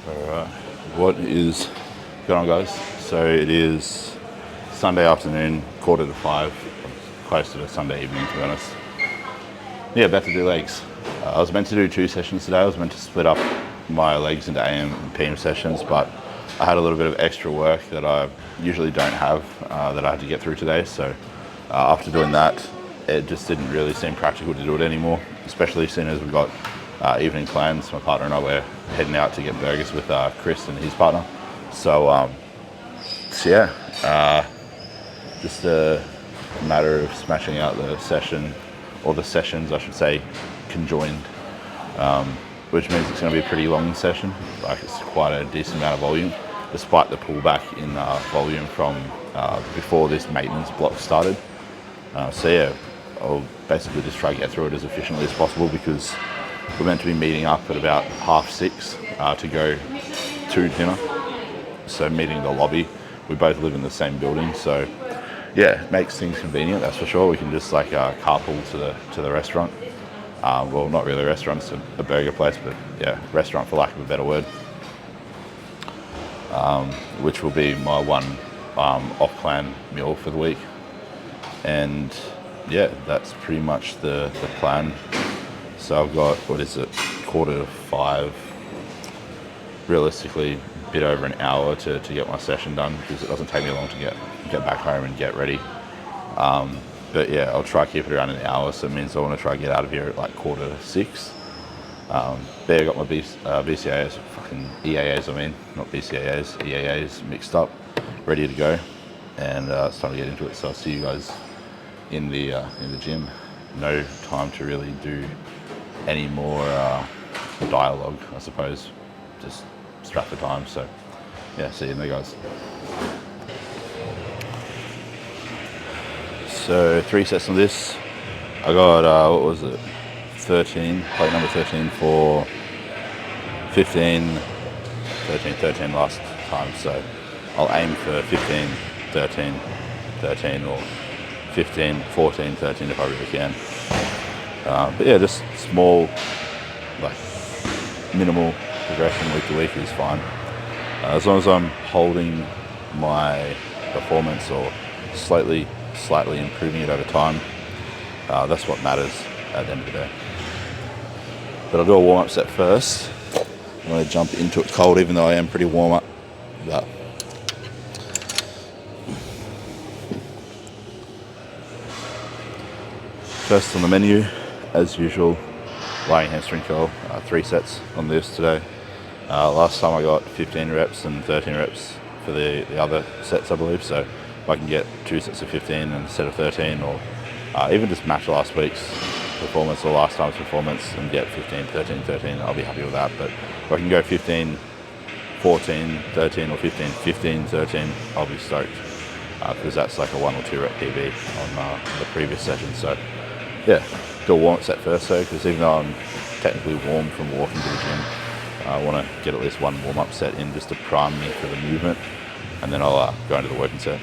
Alright, what is going on, guys? So it is Sunday afternoon, 4:45, close to the Sunday evening, to be honest. Yeah, about to do legs. I was meant to do 2 sessions today. I was meant to split up my legs into AM and PM sessions, but I had a little bit of extra work that I usually don't have that I had to get through today. So after doing that, it just didn't really seem practical to do it anymore, especially as soon as we got evening plans. My partner and I were heading out to get burgers with Chris and his partner. So yeah, just a matter of smashing out the session, or the sessions I should say, conjoined, which means it's going to be a pretty long session. Like, it's quite a decent amount of volume, despite the pullback in volume from before this maintenance block started. So yeah, I'll basically just try to get through it as efficiently as possible, because we're meant to be meeting up at about 6:30 to go to dinner. So meeting in the lobby. We both live in the same building, so yeah, it makes things convenient, that's for sure. We can just like carpool to the restaurant. Well, not really a restaurant, it's a burger place, but yeah, restaurant for lack of a better word. Which will be my one off-plan meal for the week. And yeah, that's pretty much the plan. So I've got, 4:45, realistically a bit over an hour to get my session done, because it doesn't take me long to get back home and get ready. But yeah, I'll try to keep it around an hour, so it means I want to try to get out of here at like 5:45. There I got my BCAAs, fucking EAAs I mean, not BCAAs, EAAs mixed up, ready to go, and it's time to get into it. So I'll see you guys in the gym. No time to really do any more dialogue, I suppose. Just strapped for time. So yeah, see you in there, guys. So 3 sets of this. I got what was it? 13, plate number 13 for 15, 13, 13 last time. So I'll aim for 15, 13, 13, or 15, 14, 13 if I really can. But yeah, just small, like minimal progression week to week is fine. As long as I'm holding my performance or slightly improving it over time, that's what matters at the end of the day. But I'll do a warm-up set first. I'm going to jump into it cold, even though I am pretty warm up. But first on the menu, as usual, lying hamstring curl. 3 sets on this today. Last time I got 15 reps and 13 reps for the other sets, I believe. So if I can get 2 sets of 15 instead of 13, or even just match last week's performance or last time's performance and get 15, 13, 13, I'll be happy with that. But if I can go 15, 14, 13, or 15, 15, 13, I'll be stoked, because that's like a 1 or 2 rep PB on the previous session. So yeah, do a warm-up set first though, because even though I'm technically warm from walking to the gym, I want to get at least 1 warm-up set in, just to prime me for the movement, and then I'll go into the working set.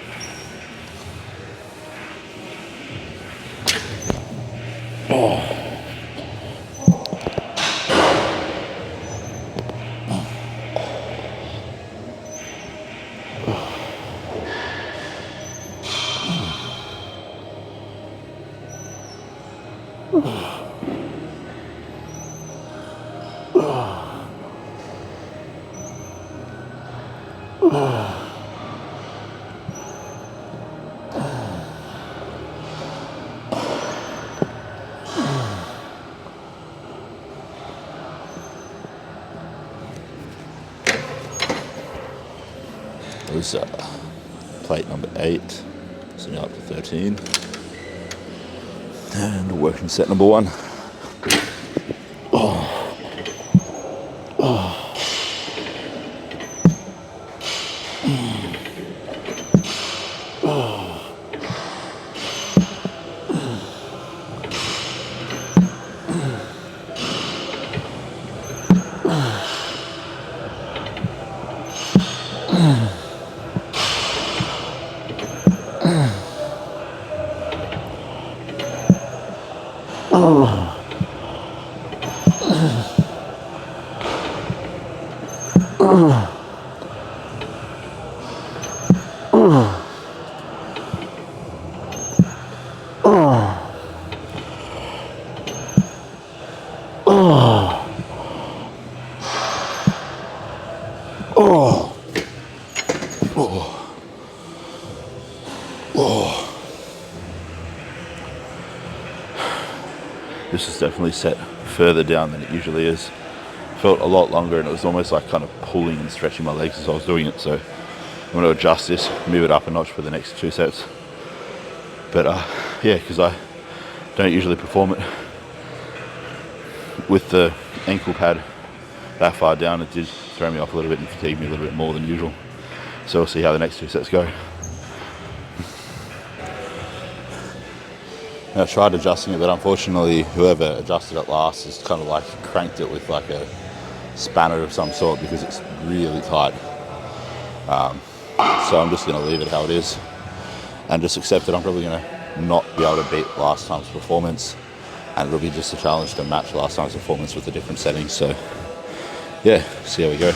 It was plate number 8, so now up to 13, and working set number 1. This is definitely set further down than it usually is. Felt a lot longer, and it was almost like kind of pulling and stretching my legs as I was doing it. So I'm going to adjust this, move it up a notch for the next 2 sets. But yeah, because I don't usually perform it with the ankle pad that far down, it did throw me off a little bit and fatigue me a little bit more than usual. So we'll see how the next 2 sets go. I tried adjusting it, but unfortunately whoever adjusted it last has kind of like cranked it with like a spanner of some sort because it's really tight. So I'm just going to leave it how it is and just accept that I'm probably going to not be able to beat last time's performance, and it'll be just a challenge to match last time's performance with the different settings. So yeah, see how we go.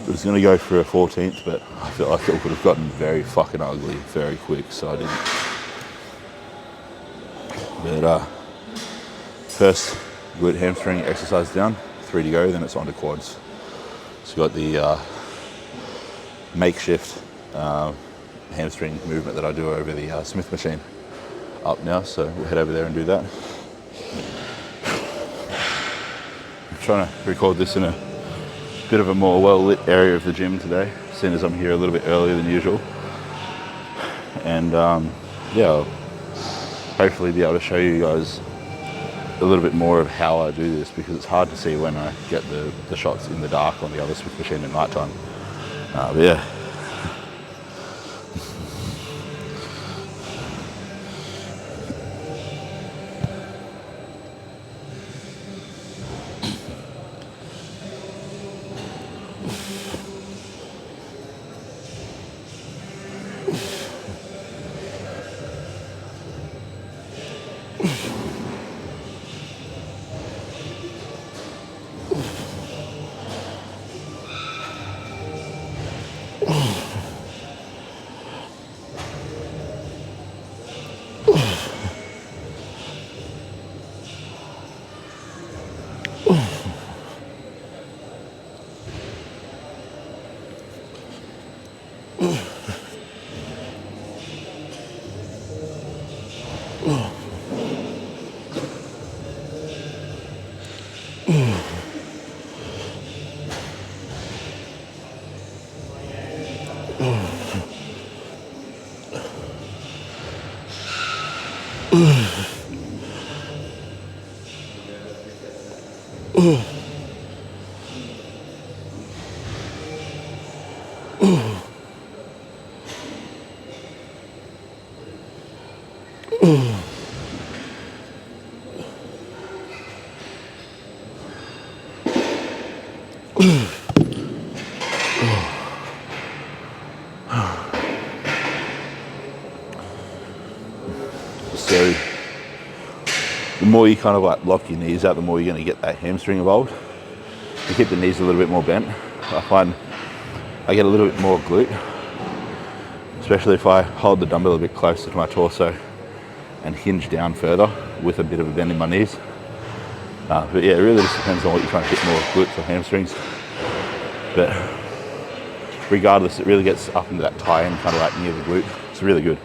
I was going to go for a 14th, but I feel like it would have gotten very fucking ugly very quick, so I didn't. But first glute hamstring exercise down, 3 to go, then it's on to quads. So we've got the makeshift hamstring movement that I do over the Smith machine up now, so we'll head over there and do that. I'm trying to record this in a bit of a more well-lit area of the gym today, seeing as I'm here a little bit earlier than usual. And yeah, I'll hopefully be able to show you guys a little bit more of how I do this, because it's hard to see when I get the shots in the dark on the other Smith machine at night time. But yeah. So the more you kind of like lock your knees out, the more you're going to get that hamstring involved. You keep the knees a little bit more bent. I find I get a little bit more glute, especially if I hold the dumbbell a bit closer to my torso and hinge down further with a bit of a bend in my knees. But yeah, it really just depends on what you're trying to hit more, glutes or hamstrings. But regardless, it really gets up into that tie end, kind of like near the glute. It's really good.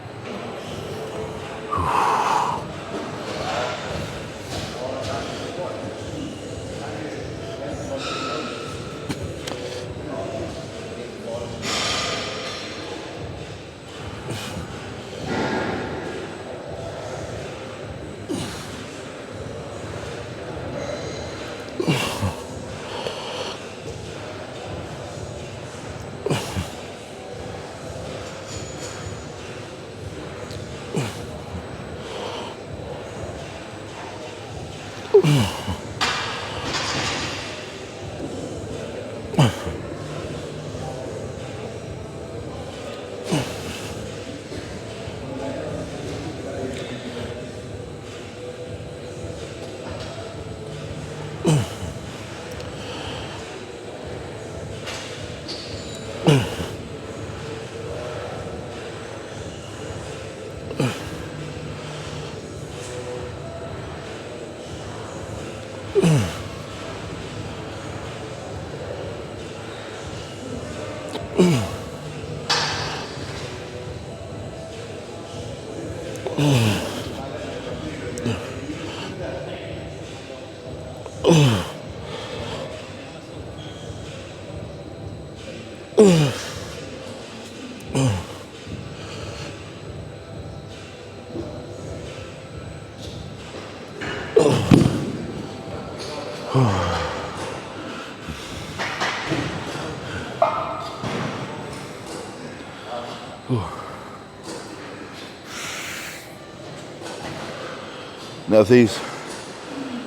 Now these,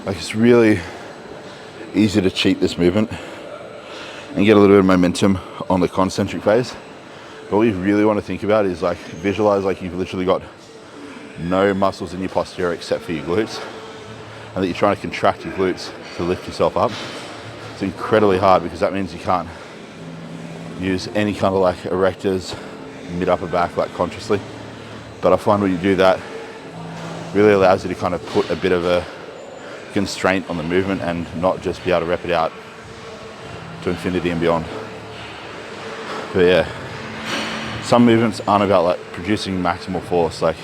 like it's really easy to cheat this movement and get a little bit of momentum on the concentric phase. But what you really want to think about is like visualize like you've literally got no muscles in your posterior except for your glutes, and that you're trying to contract your glutes to lift yourself up. It's incredibly hard because that means you can't use any kind of like erectors, mid upper back like consciously. But I find when you do that, really allows you to kind of put a bit of a constraint on the movement and not just be able to rep it out to infinity and beyond. But yeah, some movements aren't about like producing maximal force. Like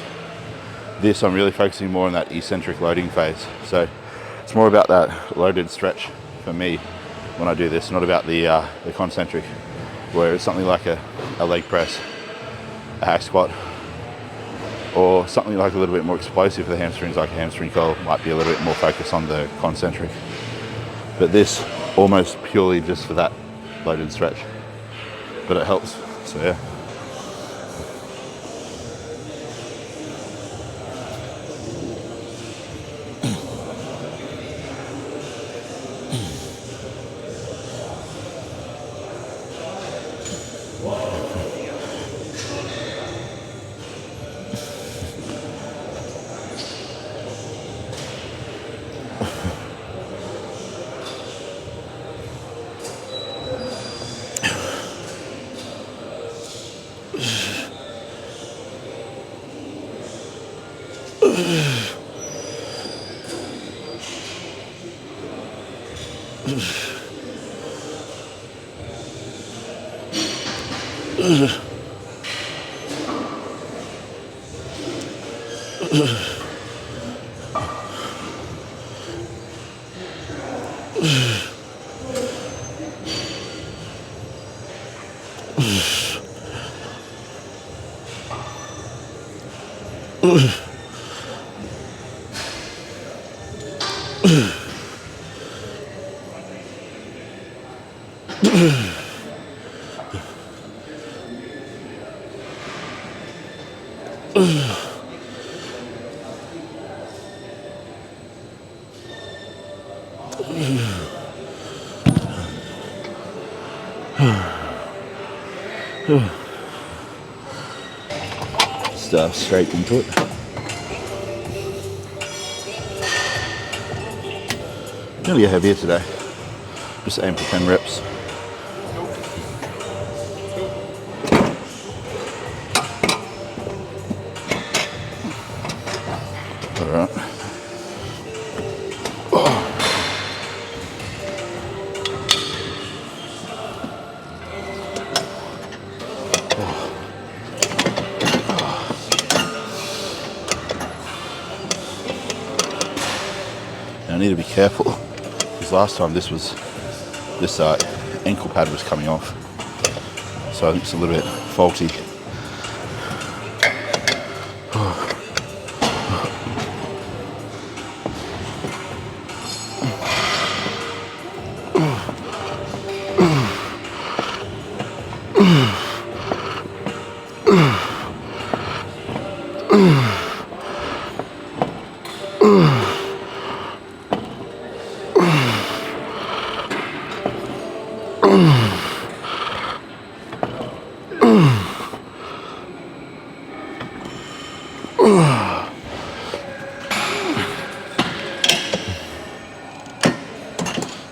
this, I'm really focusing more on that eccentric loading phase. So it's more about that loaded stretch for me when I do this, not about the concentric, where it's something like a leg press, a hack squat, or something like a little bit more explosive for the hamstrings, like a hamstring curl, might be a little bit more focused on the concentric. But this almost purely just for that loaded stretch. But it helps, so yeah. Just straight into it. Gonna get heavier today. Just aim for 10 reps. Alright. I need to be careful because last time this ankle pad was coming off, so I think it's a little bit faulty.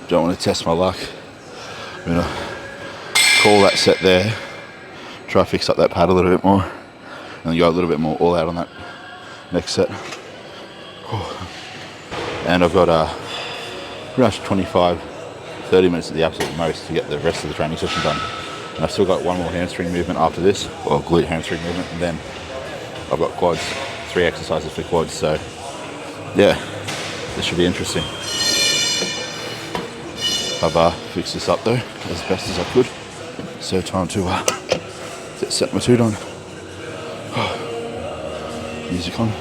Don't want to test my luck. I'm gonna call that set there, try to fix up that pad a little bit more, and then go a little bit more all out on that next set. And I've got pretty much 25, 30 minutes at the absolute most to get the rest of the training session done. And I've still got one more hamstring movement after this, or glute hamstring movement, and then I've got quads, 3 exercises for quads, so yeah, this should be interesting. I've fixed this up though, as best as I could, so time to set my toot on. Music on.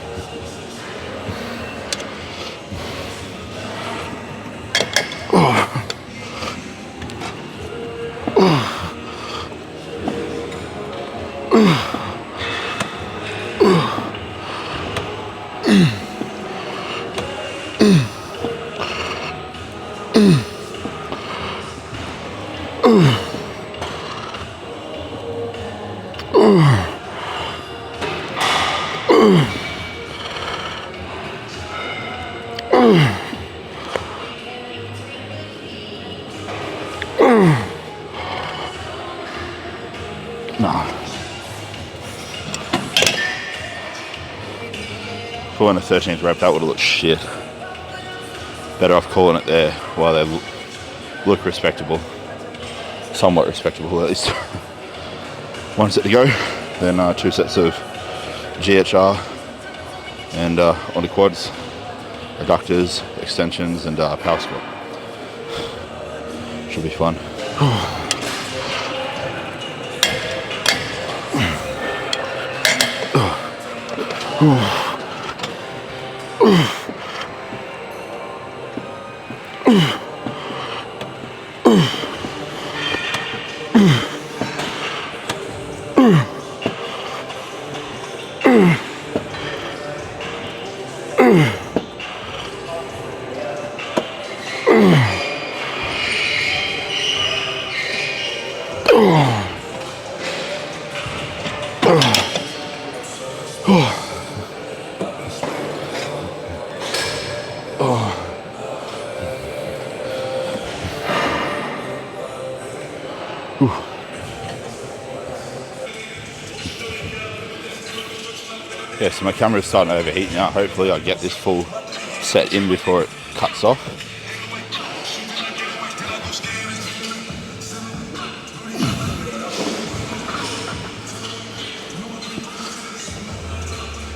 Nah. For when the 13th rep, that would have looked shit. Better off calling it there while they look respectable. Somewhat respectable at least. 1 set to go, then 2 sets of GHR and on the quads, adductors, extensions and power squat. Should be fun. Yeah, so my camera's starting to overheat now. Hopefully I get this full set in before it cuts off.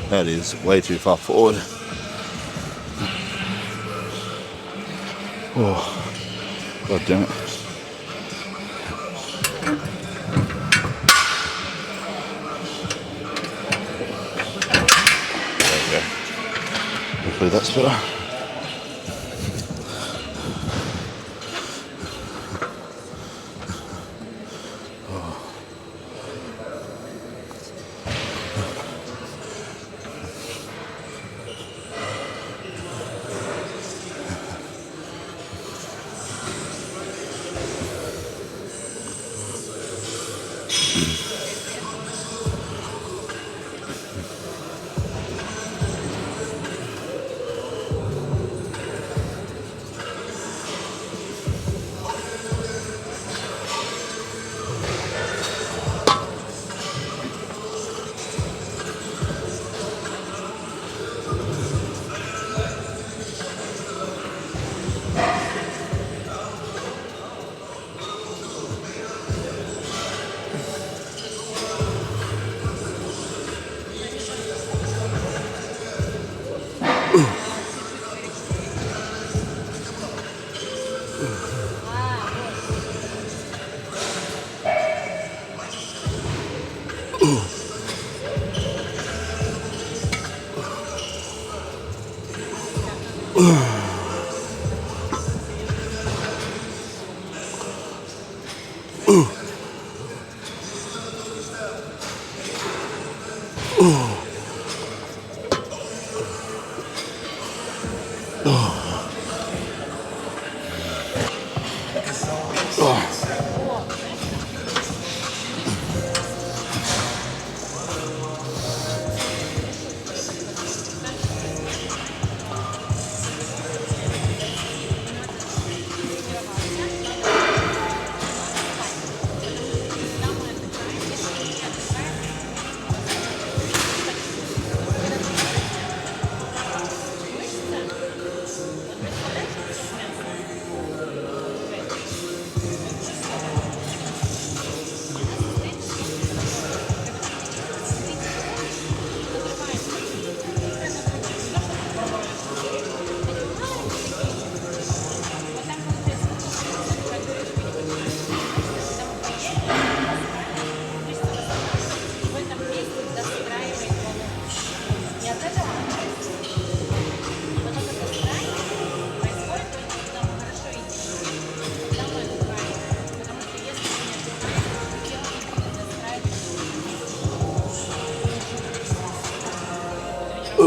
That is way too far forward. Oh, God damn it. Hopefully that's better.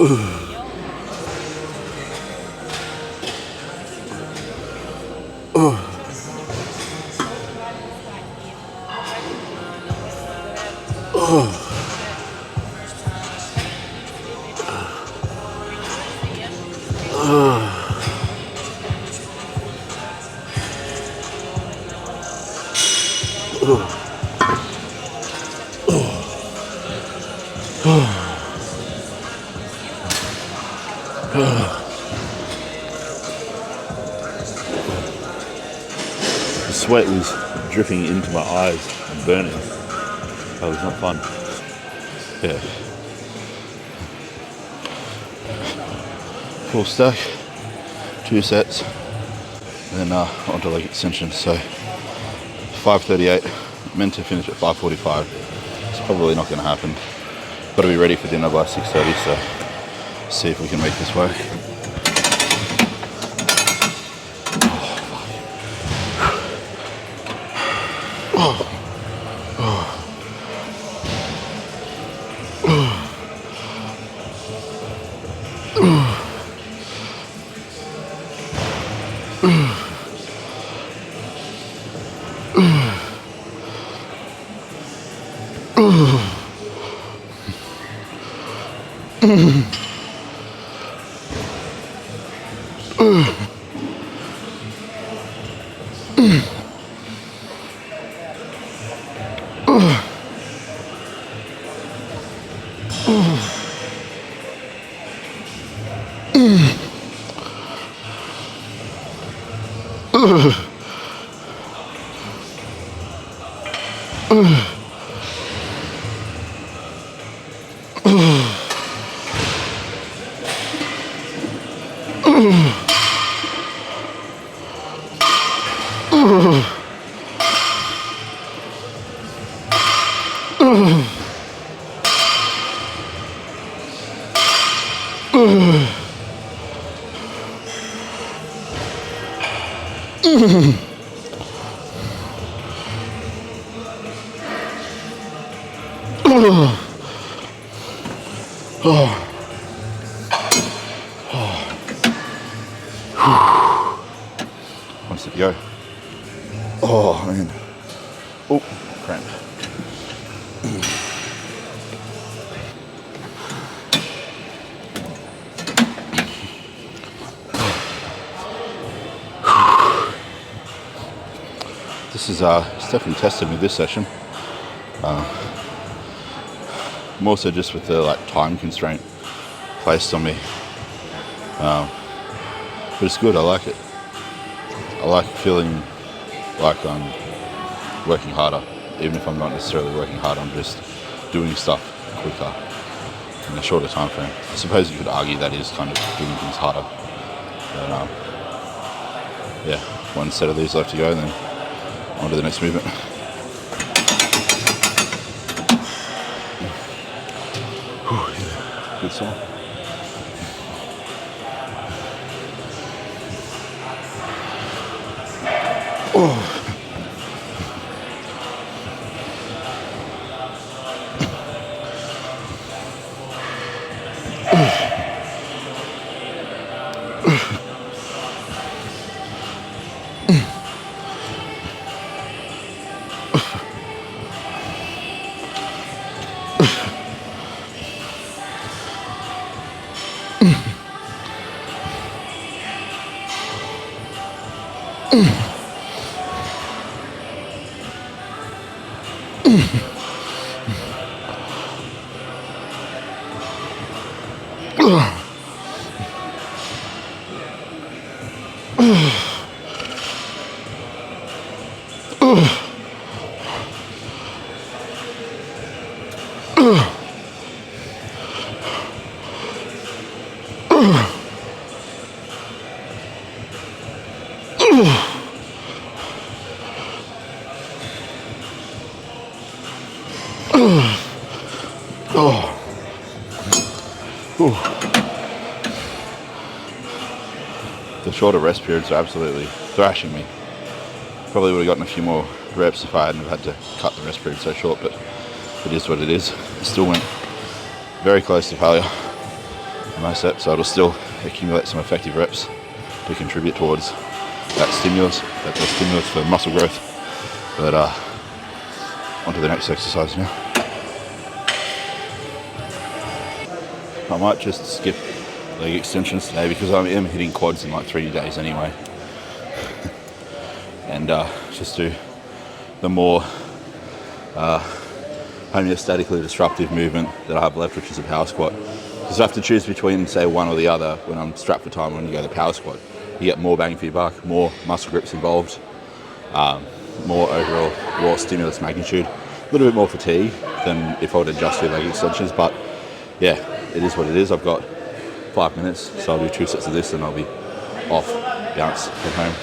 The sweat was dripping into my eyes and burning. That was not fun. Yeah. Full stack, 2 sets, and then onto leg extension. So 5:38, meant to finish at 5:45. It's probably not going to happen. Got to be ready for dinner by 6:30, so see if we can make this work. One set to go. Oh man. Oh, cramp. This is it's definitely tested me this session. More so just with the time constraint placed on me. But it's good. I like it. I like feeling like I'm working harder, even if I'm not necessarily working hard. I'm just doing stuff quicker in a shorter time frame. I suppose you could argue that is kind of doing things harder. But yeah, 1 set of these left to go, and then on to the next movement. Good song. The shorter rest periods are absolutely thrashing me. Probably would have gotten a few more reps if I hadn't had to cut the rest period so short, but it is what it is. It still went very close to failure. my set, so it'll still accumulate some effective reps to contribute towards that stimulus for muscle growth. But on to the next exercise now. I might just skip leg extensions today because I am hitting quads in like 3 days anyway. And just do the more homeostatically disruptive movement that I have left, which is a power squat. Because I have to choose between, say, one or the other when I'm strapped for time when you go to the power squat. You get more bang for your buck, more muscle grips involved, more overall raw stimulus magnitude, a little bit more fatigue than if I were to just do leg extensions. But yeah, it is what it is. I've got 5 minutes, so I'll do 2 sets of this and I'll be off, bounce, head home.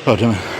Oh, damn it.